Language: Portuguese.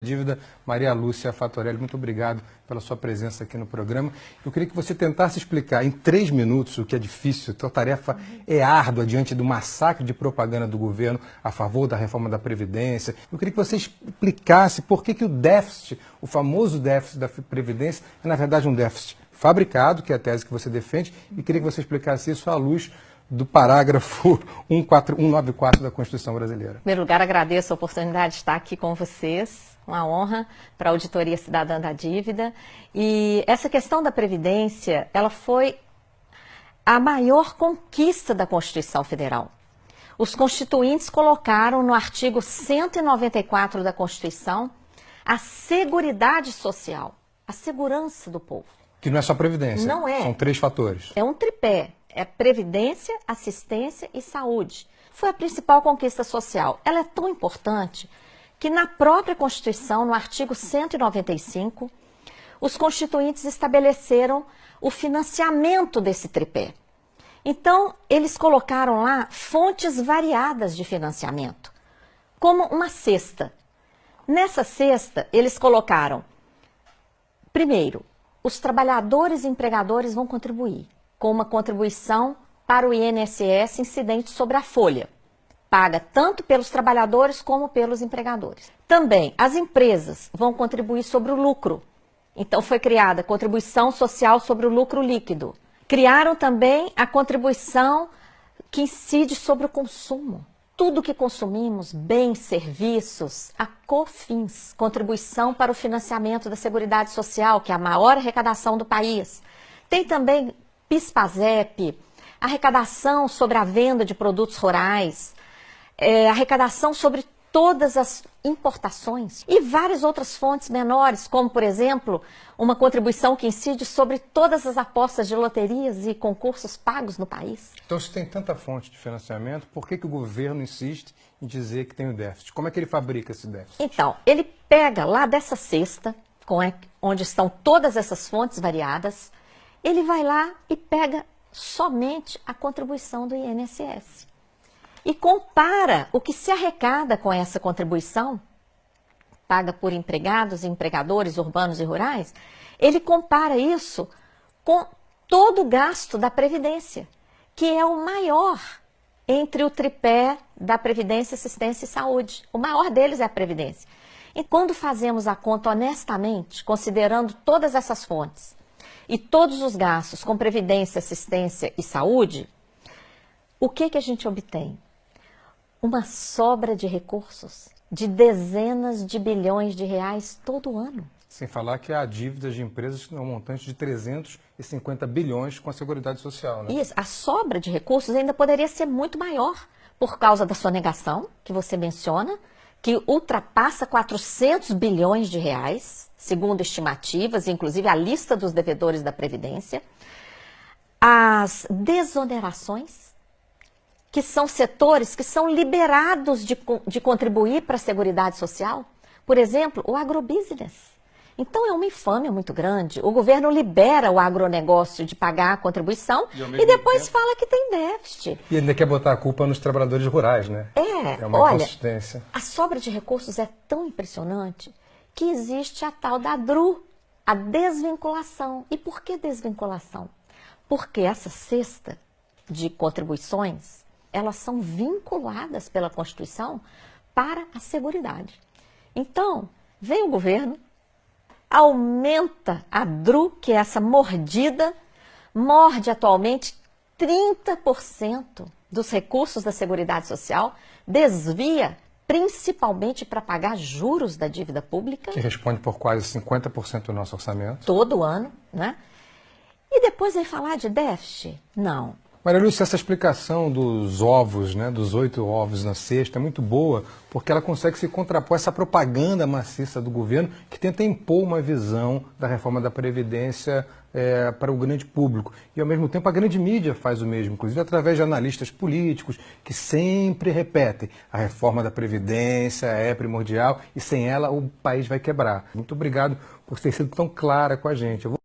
Dívida, Maria Lúcia Fatorelli, muito obrigado pela sua presença aqui no programa. Eu queria que você tentasse explicar em 3 minutos, o que é difícil, a tarefa é árdua diante do massacre de propaganda do governo a favor da reforma da Previdência. Eu queria que você explicasse por que o déficit, o famoso déficit da Previdência, é na verdade um déficit fabricado, que é a tese que você defende, e queria que você explicasse isso à luz do parágrafo 194 da Constituição Brasileira. Em primeiro lugar, agradeço a oportunidade de estar aqui com vocês. Uma honra para a Auditoria Cidadã da Dívida. E essa questão da Previdência, ela foi a maior conquista da Constituição Federal. Os constituintes colocaram no artigo 194 da Constituição a seguridade social, a segurança do povo. Que não é só Previdência. Não é. São 3 fatores. É um tripé. É previdência, assistência e saúde. Foi a principal conquista social. Ela é tão importante que na própria Constituição, no artigo 195, os constituintes estabeleceram o financiamento desse tripé. Então, eles colocaram lá fontes variadas de financiamento, como uma cesta. Nessa cesta, eles colocaram, primeiro, os trabalhadores e empregadores vão contribuir com uma contribuição para o INSS incidente sobre a folha, paga tanto pelos trabalhadores como pelos empregadores. Também, as empresas vão contribuir sobre o lucro. Então, foi criada a contribuição social sobre o lucro líquido. Criaram também a contribuição que incide sobre o consumo. Tudo que consumimos, bens, serviços, a COFINS, contribuição para o financiamento da Seguridade Social, que é a maior arrecadação do país. Tem também PIS/PASEP, arrecadação sobre a venda de produtos rurais, arrecadação sobre todas as importações e várias outras fontes menores, como, por exemplo, uma contribuição que incide sobre todas as apostas de loterias e concursos pagos no país. Então, se tem tanta fonte de financiamento, por que o governo insiste em dizer que tem o déficit? Como é que ele fabrica esse déficit? Então, ele pega lá dessa cesta, onde estão todas essas fontes variadas, ele vai lá e pega somente a contribuição do INSS. E compara o que se arrecada com essa contribuição, paga por empregados e empregadores urbanos e rurais, ele compara isso com todo o gasto da Previdência, que é o maior entre o tripé da Previdência, Assistência e Saúde. O maior deles é a Previdência. E quando fazemos a conta honestamente, considerando todas essas fontes e todos os gastos com Previdência, Assistência e Saúde, o que a gente obtém? Uma sobra de recursos de dezenas de bilhões de reais todo ano. Sem falar que há dívidas de empresas que têm um montante de 350 bilhões com a Seguridade Social, né? Isso, a sobra de recursos ainda poderia ser muito maior por causa da sonegação, que você menciona, que ultrapassa 400 bilhões de reais, segundo estimativas, inclusive a lista dos devedores da Previdência. As desonerações, que são setores que são liberados de contribuir para a Seguridade Social. Por exemplo, o agrobusiness. Então, é uma infâmia muito grande. O governo libera o agronegócio de pagar a contribuição e depois fala que tem déficit. E ainda quer botar a culpa nos trabalhadores rurais, né? É uma inconsistência. A sobra de recursos é tão impressionante que existe a tal da DRU, a desvinculação. E por que desvinculação? Porque essa cesta de contribuições, elas são vinculadas pela Constituição para a Seguridade. Então, vem o governo, aumenta a DRU, que é essa mordida, morde atualmente 30% dos recursos da Seguridade Social, desvia principalmente para pagar juros da dívida pública. Que responde por quase 50% do nosso orçamento. Todo ano, né? E depois vem falar de déficit? Não. Maria Lúcia, essa explicação dos ovos, né, dos 8 ovos na cesta, é muito boa, porque ela consegue se contrapor a essa propaganda maciça do governo que tenta impor uma visão da reforma da Previdência para o grande público. E, ao mesmo tempo, a grande mídia faz o mesmo, inclusive através de analistas políticos que sempre repetem: a reforma da Previdência é primordial e sem ela o país vai quebrar. Muito obrigado por ter sido tão clara com a gente.